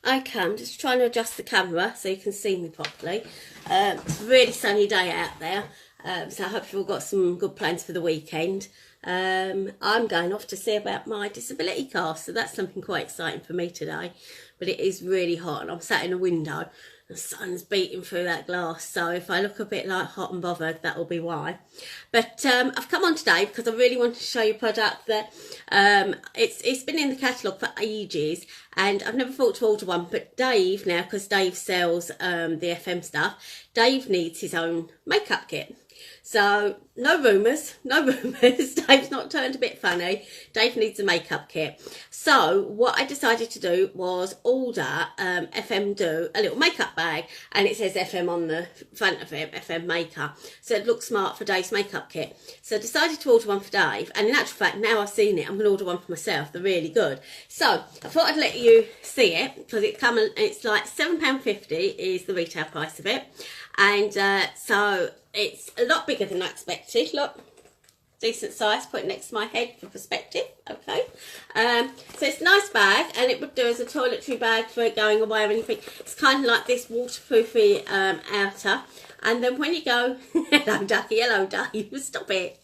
Okay, I'm just trying to adjust the camera so you can see me properly. It's a really sunny day out there, so I hope you've all got some good plans for the weekend. I'm going off to see about my disability car, so that's something quite exciting for me today. But it is really hot and I'm sat in a window. The sun's beating through that glass, so if I look a bit like hot and bothered, that will be why. But I've come on today because I really want to show you a product that it's been in the catalogue for ages, and I've never thought to order one. But Dave now, because Dave sells the FM stuff, Dave needs his own makeup kit. So no rumours. Dave's not turned a bit funny. Dave needs a makeup kit. So what I decided to do was order FM do a little makeup bag, and it says FM on the front of it, FM makeup. So it looks smart for Dave's makeup kit. So I decided to order one for Dave, and in actual fact, now I've seen it, I'm going to order one for myself. They're really good. So I thought I'd let you see it, because it's like £7.50 is the retail price of it. And so it's a lot bigger than I expected. Look, decent size, put it next to my head for perspective. Okay, so it's a nice bag, and it would do as a toiletry bag for going away or anything. It's kind of like this waterproofy outer, and then when you go hello ducky, hello Dave, stop it.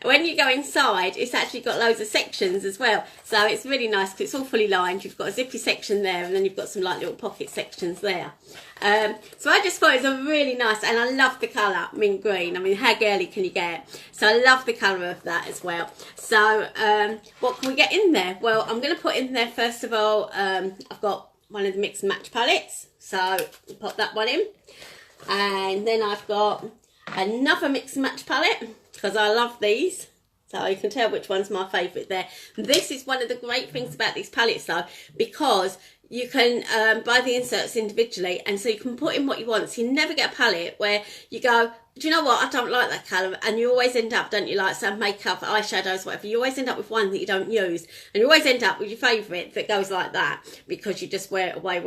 When you go inside, it's actually got loads of sections as well, so it's really nice because it's all fully lined. You've got a zippy section there, and then you've got some like little pocket sections there. So I just thought it was a really nice, and I love the colour, mint green. I mean, how girly can you get? So I love the colour of that as well. So what can we get in there? Well, I'm going to put in there, first of all, I've got one of the mix and match palettes, so pop that one in, and then I've got another mix and match palette, because I love these, so you can tell which one's my favourite there. This is one of the great things about these palettes though, because you can buy the inserts individually, and so you can put in what you want. So you never get a palette where you go, do you know what, I don't like that colour, and you always end up, don't you, like some makeup, eyeshadows, whatever, you always end up with one that you don't use, and you always end up with your favourite that goes like that, because you just wear it away.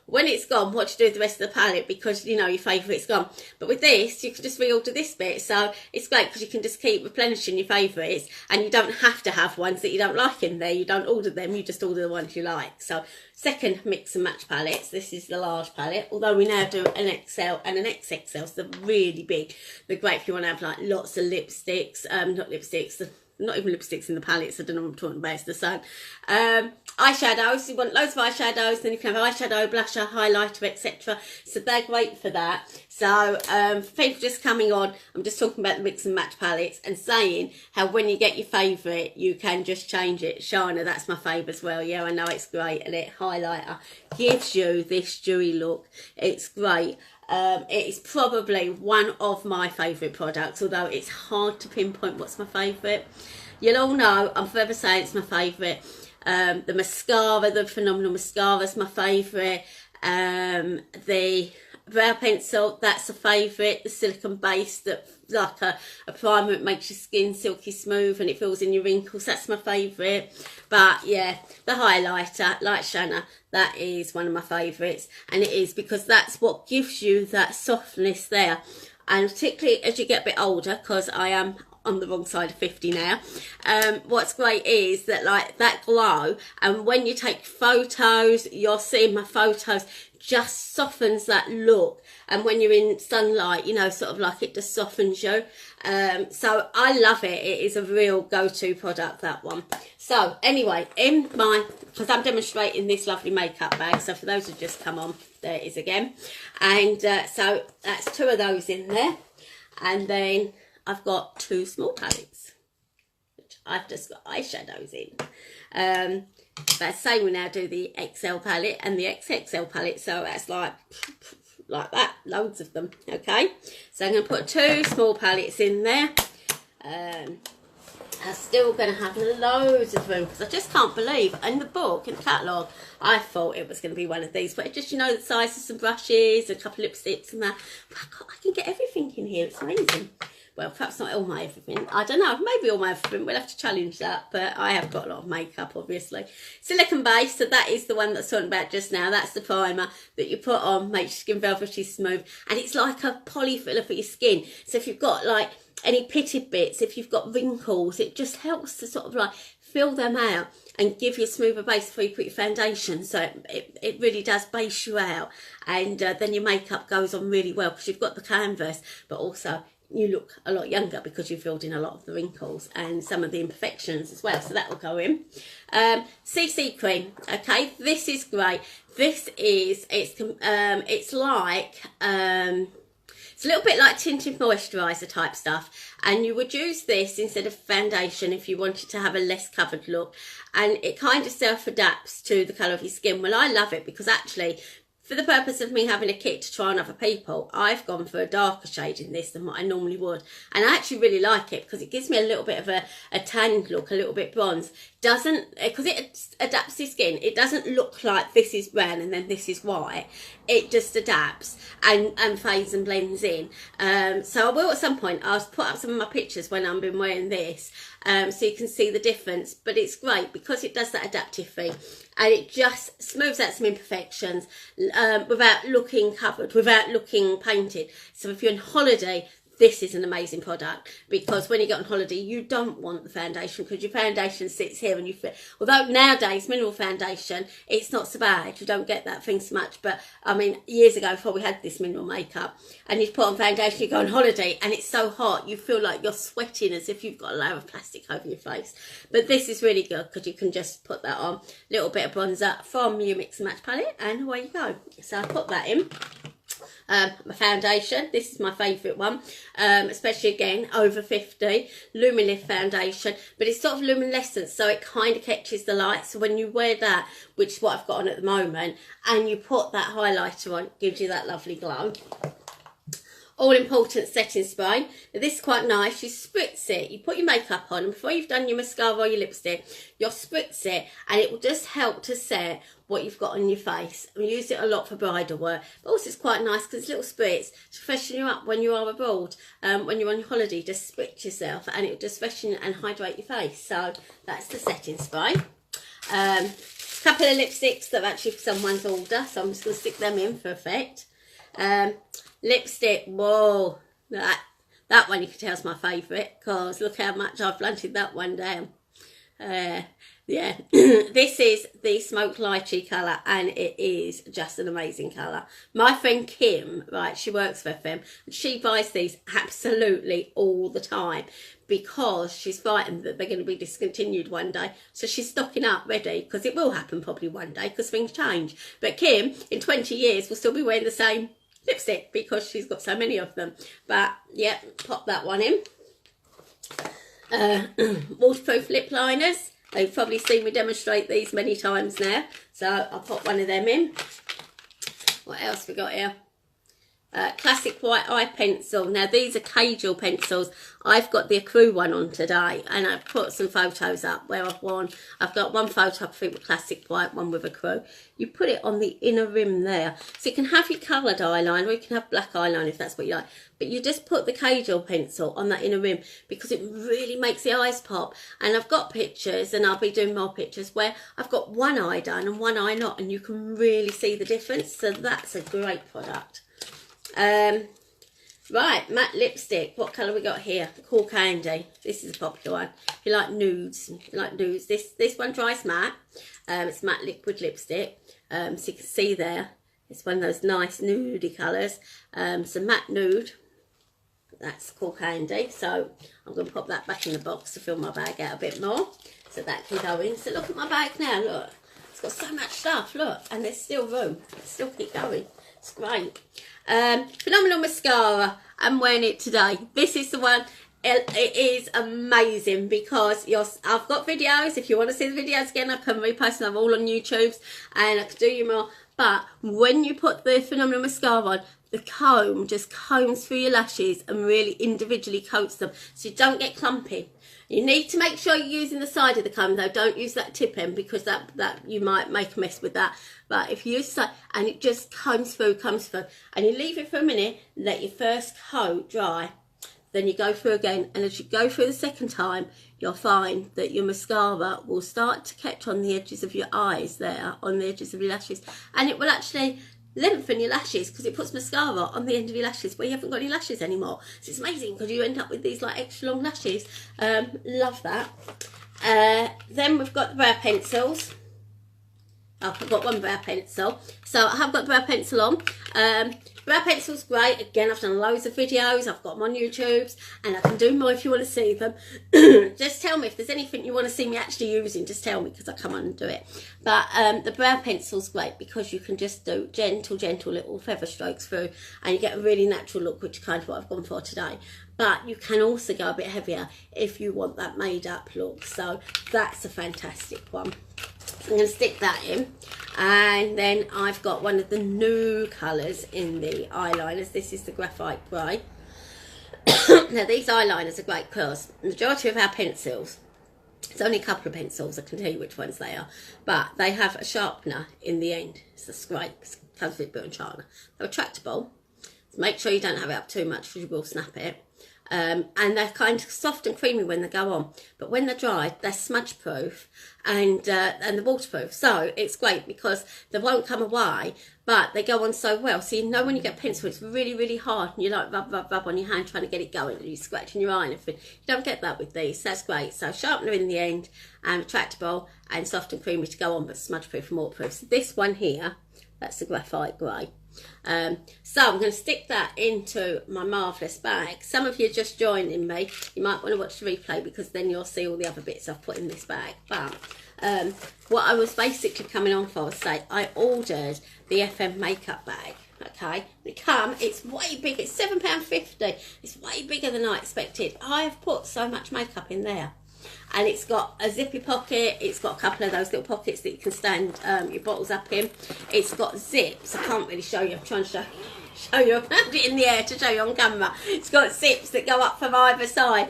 When it's gone, what do you do with the rest of the palette? Because, you know, your favourite's gone. But with this, you can just reorder this bit, so it's great because you can just keep replenishing your favourites, and you don't have to have ones that you don't like in there. You don't order them, you just order the ones you like. So second mix and match palettes, this is the large palette, although we now do an XL and an XXL, so they're really big. They're great if you want to have like lots of lipsticks, not even lipsticks in the palettes, I don't know what I'm talking about, it's the sun. Eyeshadows, you want loads of eyeshadows, then you can have eyeshadow, blusher, highlighter, etc. So they're great for that. So for people just coming on, I'm just talking about the mix and match palettes and saying how when you get your favourite, you can just change it. Shana, that's my favourite as well. Yeah, I know it's great, and it highlighter gives you this dewy look. It's great. It's probably one of my favourite products, although it's hard to pinpoint what's my favourite. You'll all know I'm forever saying it's my favourite. The mascara, the Phenomenal Mascara is my favourite. The brow pencil, that's a favourite. The silicone base, that like a primer, it makes your skin silky smooth and it fills in your wrinkles, that's my favourite. But yeah, the highlighter, like Shanna, that is one of my favourites, and it is because that's what gives you that softness there. And particularly as you get a bit older, because I am on the wrong side of 50 now, what's great is that like that glow, and when you take photos, you'll see my photos just softens that look, and when you're in sunlight, you know, sort of like it just softens you. So I love it. It is a real go-to product, that one. So anyway, in my, because I'm demonstrating this lovely makeup bag, so for those who just come on, there it is again, and so that's two of those in there, and then I've got two small palettes, which I've just got eyeshadows in. But say we now do the XL palette and the XXL palette, so that's like that, loads of them. Okay, so I'm going to put two small palettes in there. I'm still going to have loads of room, because I just can't believe, in the book, in the catalogue, I thought it was going to be one of these, but it just, you know, the size of some brushes, a couple of lipsticks and that, but I can get everything in here, it's amazing. Well, perhaps not all my everything. I don't know. Maybe all my everything. We'll have to challenge that. But I have got a lot of makeup, obviously. Silicone base. So that is the one that's talking about just now. That's the primer that you put on. Makes your skin velvety smooth. And it's like a polyfiller for your skin. So if you've got like any pitted bits, if you've got wrinkles, it just helps to sort of like fill them out and give you a smoother base before you put your foundation. So it really does base you out, and then your makeup goes on really well because you've got the canvas, but also you look a lot younger because you filled in a lot of the wrinkles and some of the imperfections as well. So that will go in. CC cream. Okay, this is great. This is it's like it's a little bit like tinted moisturiser type stuff, and you would use this instead of foundation if you wanted to have a less covered look, and it kind of self-adapts to the colour of your skin. Well, I love it because actually, for the purpose of me having a kit to try on other people, I've gone for a darker shade in this than what I normally would. And I actually really like it because it gives me a little bit of a tanned look, a little bit bronze. Doesn't, because it adapts to skin, it doesn't look like this is brown and then this is white. It just adapts and fades and blends in. So I will at some point, I'll put up some of my pictures when I've been wearing this, so you can see the difference. But it's great because it does that adaptive thing, and it just smooths out some imperfections without looking covered, without looking painted. So if you're on holiday, this is an amazing product, because when you get on holiday, you don't want the foundation because your foundation sits here and you feel, although nowadays mineral foundation, it's not so bad, you don't get that thing so much. But I mean, years ago, before we had this mineral makeup, and you put on foundation, you go on holiday and it's so hot, you feel like you're sweating as if you've got a layer of plastic over your face. But this is really good because you can just put that on, little bit of bronzer from your Mix and Match palette, and away you go. So I put that in. My foundation, this is my favourite one, especially again over 50, Lumilift foundation, but it's sort of luminescent, so it kind of catches the light. So when you wear that, which is what I've got on at the moment, and you put that highlighter on, it gives you that lovely glow. All important setting spray. Now this is quite nice. You spritz it, you put your makeup on, and before you've done your mascara or your lipstick, you'll spritz it, and it will just help to set what you've got on your face. We use it a lot for bridal work, but also it's quite nice because it's little spritz to freshen you up when you are abroad. When you're on holiday, just spritz yourself and it will just freshen and hydrate your face. So that's the setting spray. A couple of lipsticks that are actually for someone's order, so I'm just going to stick them in for effect. Lipstick, whoa, that one you can tell is my favourite because look how much I've blunted that one down. Yeah, this is the Smoke Lychee colour, and it is just an amazing colour. My friend Kim, right, she works for FM, and she buys these absolutely all the time because she's frightened that they're going to be discontinued one day. So she's stocking up ready, because it will happen probably one day because things change. But Kim, in 20 years, will still be wearing the same lipstick because she's got so many of them. But yeah, pop that one in. Waterproof lip liners. They've probably seen me demonstrate these many times now, so I'll pop one of them in. What else we got here? Classic white eye pencil. Now these are Kajal pencils. I've got the Accru one on today, and I've put some photos up where I've worn. I've got one photo I think with classic white, one with Accru. You put it on the inner rim there, so you can have your coloured eyeliner, or you can have black eyeliner if that's what you like. But you just put the Kajal pencil on that inner rim because it really makes the eyes pop. And I've got pictures, and I'll be doing more pictures where I've got one eye done and one eye not, and you can really see the difference. So that's a great product. Right, matte lipstick. What colour we got here? Cool Candy. This is a popular one. If you like nudes, this one dries matte. It's matte liquid lipstick. So you can see there, it's one of those nice nudie colours. So matte nude. That's Cool Candy. So I'm going to pop that back in the box to fill my bag out a bit more, so that can go in. So look at my bag now. Look, it's got so much stuff. Look, and there's still room. Still keep going. It's great. Phenomenal mascara. I'm wearing it today. This is the one. It is amazing because I've got videos. If you want to see the videos again, I can repost them all on YouTube, and I can do you more. But when you put the Phenomenal mascara on, the comb just combs through your lashes and really individually coats them, so you don't get clumpy. You need to make sure you're using the side of the comb though. Don't use that tip end because that you might make a mess with that. But if you use that, and it just comes through, and you leave it for a minute, let your first coat dry, then you go through again, and as you go through the second time, you'll find that your mascara will start to catch on the edges of your eyes there, on the edges of your lashes, and it will actually lengthen your lashes because it puts mascara on the end of your lashes where you haven't got any lashes anymore. So it's amazing because you end up with these like extra long lashes. Love that. Then we've got the brow pencils. Oh, I've got one brow pencil. So I have got the brow pencil on. Brow pencil's great. Again, I've done loads of videos. I've got them on YouTube, and I can do more if you want to see them. Just tell me if there's anything you want to see me actually using. Just tell me, because I come on and do it. But the brow pencil's great because you can just do gentle little feather strokes through, and you get a really natural look, which is kind of what I've gone for today. But you can also go a bit heavier if you want that made up look. So that's a fantastic one. I'm going to stick that in, and then I've got one of the new colours in the eyeliners. This is the Graphite Grey. Now these eyeliners are great because the majority of our pencils, it's only a couple of pencils, I can tell you which ones they are, but they have a sharpener in the end. It's great, it comes with a built-in sharpener. They're retractable, so make sure you don't have it up too much because you will snap it. And they're kind of soft and creamy when they go on, but when they're dry, they're smudge proof and they're waterproof. So it's great because they won't come away, but they go on so well. So you know when you get pencil, it's really hard, and you like rub on your hand trying to get it going, and you're scratching your eye and everything. You don't get that with these. That's great. So sharpener in the end, and retractable and soft and creamy to go on, but smudge proof and waterproof. So this one here, that's the Graphite Grey. So I'm going to stick that into my Marvellous bag. Some of you just joining me, you might want to watch the replay because then you'll see all the other bits I've put in this bag. But what I was basically coming on for was say I ordered the FM makeup bag. Okay, it's way big. It's £7.50. It's way bigger than I expected. I have put so much makeup in there. And it's got a zippy pocket, it's got a couple of those little pockets that you can stand your bottles up in. It's got zips. I can't really show you, I'm trying to show you, I have it in the air to show you on camera. It's got zips that go up from either side.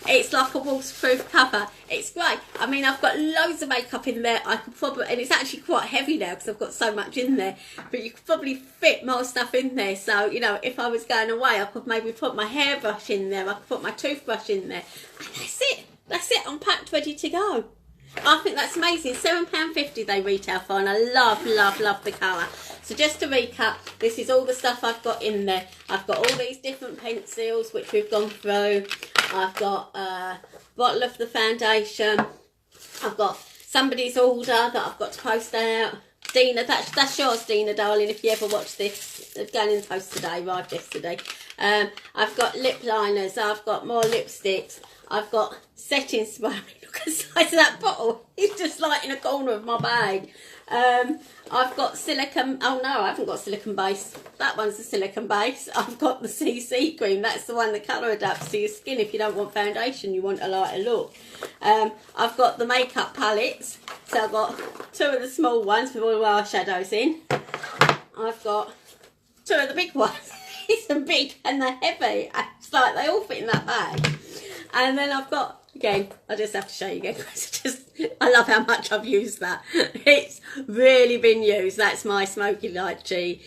It's like a waterproof cover. It's great. I mean, I've got loads of makeup in there. I could probably, and it's actually quite heavy now because I've got so much in there, but you could probably fit more stuff in there. So, you know, if I was going away, I could maybe put my hairbrush in there, I could put my toothbrush in there, and that's it. That's it, I'm packed, ready to go. I think that's amazing. £7.50 they retail for, and I love the colour. So just to recap, this is all the stuff I've got in there. I've got all these different pencils, which we've gone through. I've got a bottle of the foundation. I've got somebody's order that I've got to post out. Dina, that's yours, Dina, darling, if you ever watch this. It's going in the post today, arrived yesterday. I've got lip liners. I've got more lipsticks. I've got setting spray. Look at the size of that bottle. It's just like in a corner of my bag. I've got silicone. Oh no, I haven't got silicone base. That one's the silicone base. I've got the CC cream. That's the one that colour adapts to your skin if you don't want foundation, you want a lighter look. I've got the makeup palettes. So I've got two of the small ones with all our shadows in. I've got two of the big ones. It's big and they're heavy. It's like they all fit in that bag. And then I've got, again, I just have to show you again because I love how much I've used that. It's really been used. That's my Smoky Lychee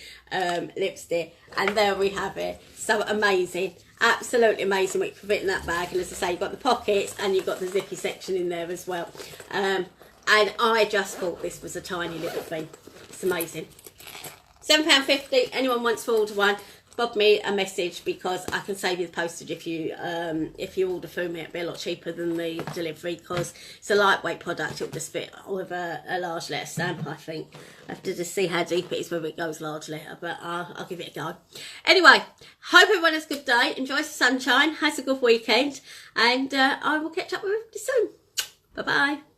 lipstick. And there we have it. So amazing. Absolutely amazing what you can fit in that bag. And as I say, you've got the pockets and you've got the zippy section in there as well. And I just thought this was a tiny little thing. It's amazing. £7.50. Anyone wants to order one, bob me a message because I can save you the postage if you order through me. It'll be a lot cheaper than the delivery because it's a lightweight product. It'll just fit with a large letter stamp, I think. I have to just see how deep it is whether it goes large letter, but I'll give it a go. Anyway, hope everyone has a good day, enjoys the sunshine, has a good weekend, and I will catch up with you soon. Bye bye.